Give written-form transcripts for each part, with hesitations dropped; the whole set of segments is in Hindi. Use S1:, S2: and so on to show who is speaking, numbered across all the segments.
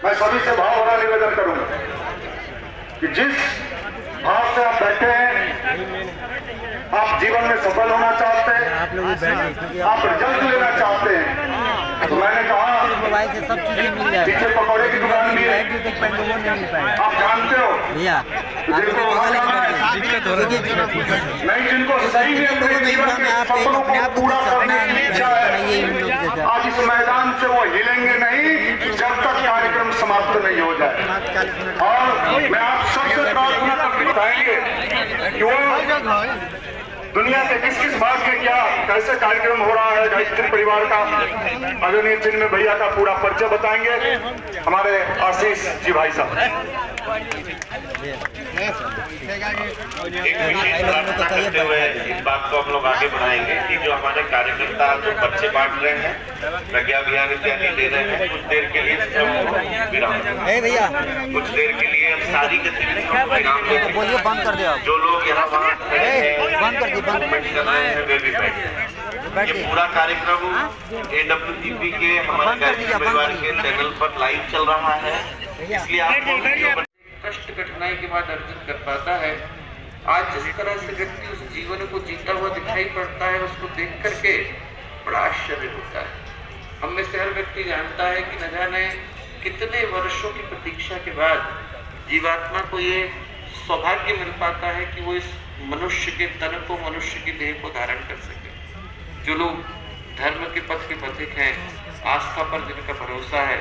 S1: मैं सभी से भाव भरा निवेदन करूंगा कि जिस भाव से आप बैठे हैं, आप जीवन में सफल होना चाहते हैं, आप रिजल्ट लेना चाहते हैं, तो मैंने कहा
S2: मोबाइल से सब चीजें मिल जाए।
S1: पीछे पकौड़े की दुकान भी है, आप जानते हो
S2: भैया
S1: जिनको वहाँ जाना है, नहीं जिनको सही में अपने जीवन के सपनों को पूरा करने की इच्छा है, आज इस मैदान से वो हिलेंगे नहीं जब तक कार्यक्रम समाप्त नहीं हो जाए। और मैं आप सबसे प्रार्थना करके बताएंगे कि वो दुनिया के किस किस बात के क्या कैसे कार्यक्रम हो रहा है। गायत्री परिवार का आदरणीय चिन्ह भैया का पूरा परिचय बताएंगे हमारे आशीष जी भाई साहब।
S3: एक विशेष प्रार्थना करते हुए इस बात को हम लोग आगे बढ़ाएंगे कि जो हमारे कार्यकर्ता जो पर्चे बांट रहे हैं, प्रज्ञा अभियान इत्यादि दे रहे हैं, कुछ देर के लिए विराम, कुछ देर के लिए हम सारी गतिविधियों को विराम देंगे।
S2: बोलिए बंद कर दो।
S3: जो लोग यहाँ वहाँ
S2: बंद कर दो,
S3: मूवमेंट कर रहे हैं वे भी बैठ जाएं। ये पूरा कार्यक्रम AWTP के हमारे गायत्री परिवार के चैनल पर लाइव चल रहा है, इसलिए आपको कष्ट कठिनाई के बाद अर्जित कर पाता है। आज जिस तरह से व्यक्ति उस जीवन को जीता हुआ दिखाई पड़ता है, उसको देख करके बड़ा आश्चर्य होता है। हम में से हर व्यक्ति जानता है कि न जाने कितने वर्षों की प्रतीक्षा के बाद जीवात्मा को ये सौभाग्य मिल पाता है कि वो इस मनुष्य के तन को, मनुष्य की देह को धारण कर सके। जो लोग धर्म के पथ के पथिक हैं, आस्था पर जिनका भरोसा है,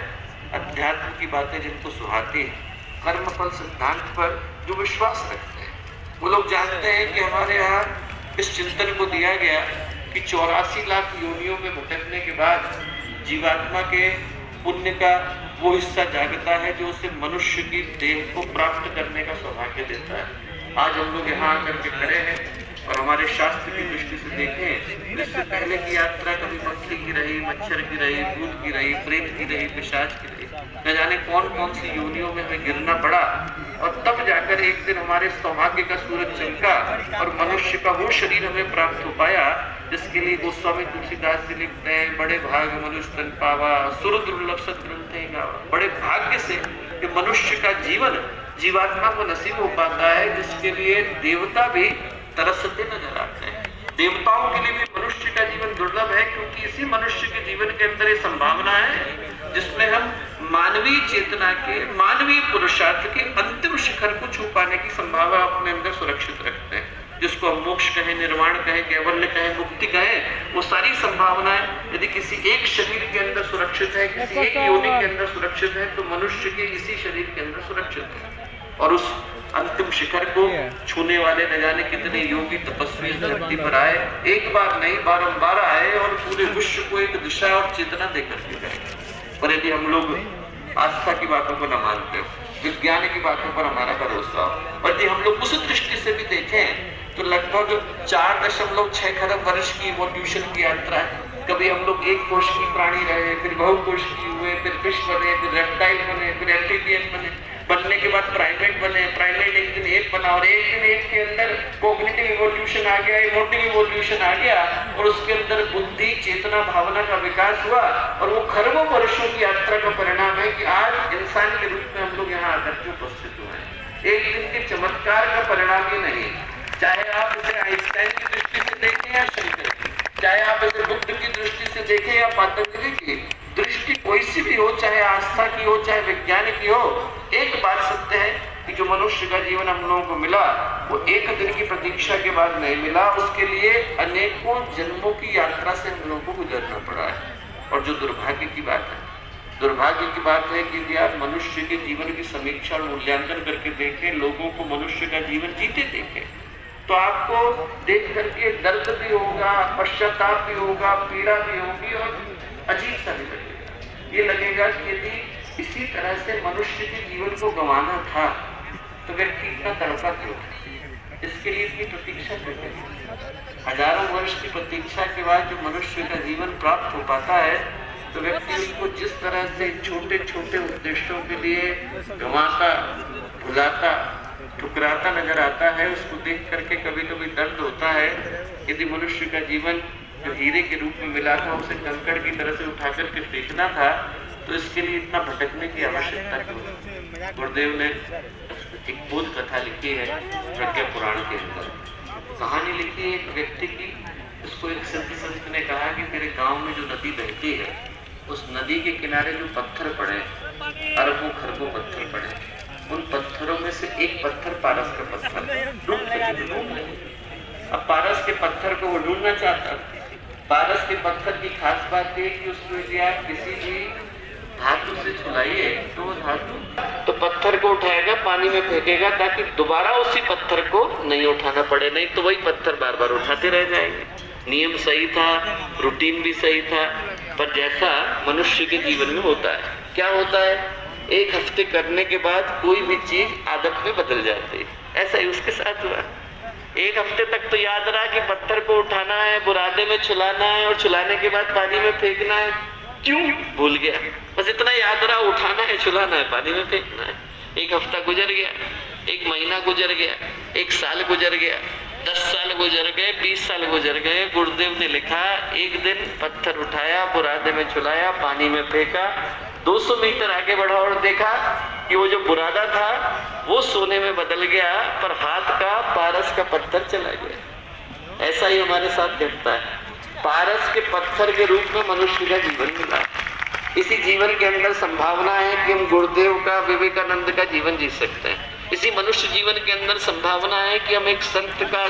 S3: अध्यात्म की बातें जिनको सुहाती है, कर्म फल सिद्धांत पर जो विश्वास रखते हैं, वो लोग जानते हैं कि हमारे यहाँ इस चिंतन को दिया गया कि 84 लाख योनियों में भटकने के बाद जीवात्मा के पुण्य का वो हिस्सा जागता है जो उसे मनुष्य की देह को प्राप्त करने का सौभाग्य देता है। आज हम लोग यहाँ आकर के खड़े हैं और हमारे शास्त्र की दृष्टि से देखें, इससे पहले की यात्रा कभी मछली की रही, मच्छर की रही, भूत की रही, प्रेत की रही, पिशाच की रही, न जाने कौन कौन सी योनियों में हमें गिरना पड़ा, और तब जाकर एक दिन हमारे सौभाग्य का सूरज चमका और मनुष्य का वो शरीर हमें प्राप्त हो पाया जिसके लिए गोस्वामी तुलसीदास जी लिखते हैं, बड़े भाग मनुष्य तन पावा, सुर दुर्लभ सत्ग्रंथ गावा। बड़े भाग्य से कि मनुष्य का जीवन जीवात्मा को नसीब हो पाता है, जिसके लिए देवता भी तरसते नजर आते हैं। देवताओं के लिए भी मनुष्य का जीवन दुर्लभ है, क्योंकि इसी मनुष्य के जीवन के अंदर ये संभावना है जिसमें हम मानवीय चेतना के, मानवीय पुरुषार्थ के अंतिम शिखर को छू पाने की संभावना अपने अंदर सुरक्षित रखते हैं। जिसको हम मोक्ष कहें, निर्वाण कहें, कैवल्य कहें, मुक्ति कहें, वो सारी संभावनाएं यदि किसी एक शरीर के अंदर सुरक्षित है, किसी एक योनि के अंदर सुरक्षित है, तो मनुष्य के इसी शरीर के अंदर सुरक्षित है। और उस अंतिम शिखर को छूने वाले न जाने कितने योगी तपस्वी धरती पर आए, एक बार नहीं बारंबार आए और पूरे विश्व को एक दिशा और चेतना देकर के गए। पर यदि हम लोग आस्था की बातों को न मानते हो, विज्ञान की बातों पर हमारा भरोसा हो, और यदि हम लोग उस दृष्टि से भी देखें तो लगभग 4.6 खरब वर्ष की इवोल्यूशन की यात्रा है। कभी हम लोग एक कोश की प्राणी रहे, फिर बहुकोश की हुए, फिर फिश बने, फिर रेप्टाइल बने, फिर एम्फीबियन बने, बनने के बाद प्राइमेट बने, प्राइमेट एक दिन एप बना, और एक दिन एप के अंदर कॉग्निटिव इवोल्यूशन आ गया, इमोटिव इवोल्यूशन आ गया, और उसके अंदर बुद्धि, चेतना, भावना का विकास हुआ, और वो खरबों वर्षों की यात्रा का परिणाम है कि आज इंसान के रूप में हम लोग यहाँ आकर के उपस्थित हुए हैं। एक दिन के चमत्कार का परिणाम ही नहीं, चाहे आप इसे आइंस्टाइन की दृष्टि से देखें या शंकर की, चाहे आप इसे बुद्ध की दृष्टि से देखें या पतंजलि की दृष्टि, कोई सी भी हो, चाहे आस्था की हो, चाहे विज्ञान की हो, एक बात सत्य है कि जो मनुष्य का जीवन हम लोगों को मिला वो एक दिन की प्रतीक्षा के बाद नहीं मिला, उसके लिए अनेकों जन्मों की यात्रा से हम लोगों को गुजरना पड़ा है। और जो दुर्भाग्य की बात है, दुर्भाग्य की बात है कि यदि आप मनुष्य के जीवन की समीक्षा और मूल्यांकन करके देखें, लोगों को मनुष्य का जीवन जीते देखें, तो आपको देख करके दर्द भी होगा, पश्चाताप भी होगा, पीड़ा भी होगी, और अजीब सा भी लगेगा। ये लगेगा कि यदि इसी तरह से मनुष्य के जीवन को गंवाना था तो व्यक्ति इतना तड़पा क्यों, इसके लिए इतनी प्रतीक्षा क्यों करें। हजारों वर्ष की प्रतीक्षा के बाद जो मनुष्य का जीवन प्राप्त हो पाता है, तो व्यक्ति उसको जिस तरह से छोटे छोटे उद्देश्यों के लिए गंवाता, भुलाता, ठुकराता नजर आता है, उसको देख करके कभी कभी दर्द होता है। यदि मनुष्य का जीवन जो हीरे के रूप में मिला था, उसे कंकड़ की तरह से उठाकर के फेंकना था, तो इसके लिए इतना भटकने की आवश्यकता क्यों? गुरुदेव ने एक बोध कथा लिखी है प्रज्ञा पुराण के अंदर। कहानी लिखी है एक व्यक्ति की। उसको एक संत ने कहा कि तेरे गांव में जो नदी बहती है, उस नदी के किनारे जो पत्थर पड़े, अरबों खरबों पत्थर पड़े, उन पत्थरों में से एक पत्थर पारस का पत्थर ढूंढ रहे। अब पारस के पत्थर को वो ढूंढना चाहता। पारस के पत्थर की खास बात है कि उसको यदि आप किसी भी धातु से छुलाइए तो वो धातु तो पत्थर को उठाएगा, पानी में फेंकेगा, ताकि दोबारा उसी पत्थर को नहीं उठाना पड़े, नहीं तो वही पत्थर बार बार उठाते रह जाएंगे। नियम सही था, रूटीन भी सही था, पर जैसा मनुष्य के जीवन में होता है, क्या होता है, एक हफ्ते करने के बाद कोई भी चीज आदत में बदल जाती है। ऐसा ही उसके साथ हुआ। एक हफ्ते तक तो याद रहा कि पत्थर को उठाना है, बुरादे में छुलाना है और छुलाने के बाद पानी में फेंकना है। क्यों? भूल गया। बस इतना याद रहा, उठाना है, छुलाना है, पानी में फेंकना है। एक हफ्ता गुजर गया, एक महीना गुजर गया, एक साल गुजर गया, 10 साल गुजर गए, 20 साल गुजर गए। गुरुदेव ने लिखा, एक दिन पत्थर उठाया, बुरादे में छुलाया, पानी में फेंका, 200 मीटर आगे बढ़ा और देखा कि वो जो बुरादा था वो सोने में बदल गया, पर हाथ का पारस का पत्थर चला गया। ऐसा ही हमारे साथ घटता है। पारस के पत्थर के रूप में मनुष्य का जीवन मिला। इसी जीवन के अंदर संभावना है कि हम गुरुदेव का, विवेकानंद का जीवन जी सकते हैं। इसी मनुष्य जीवन के अंदर संभावना है कि हम एक संत का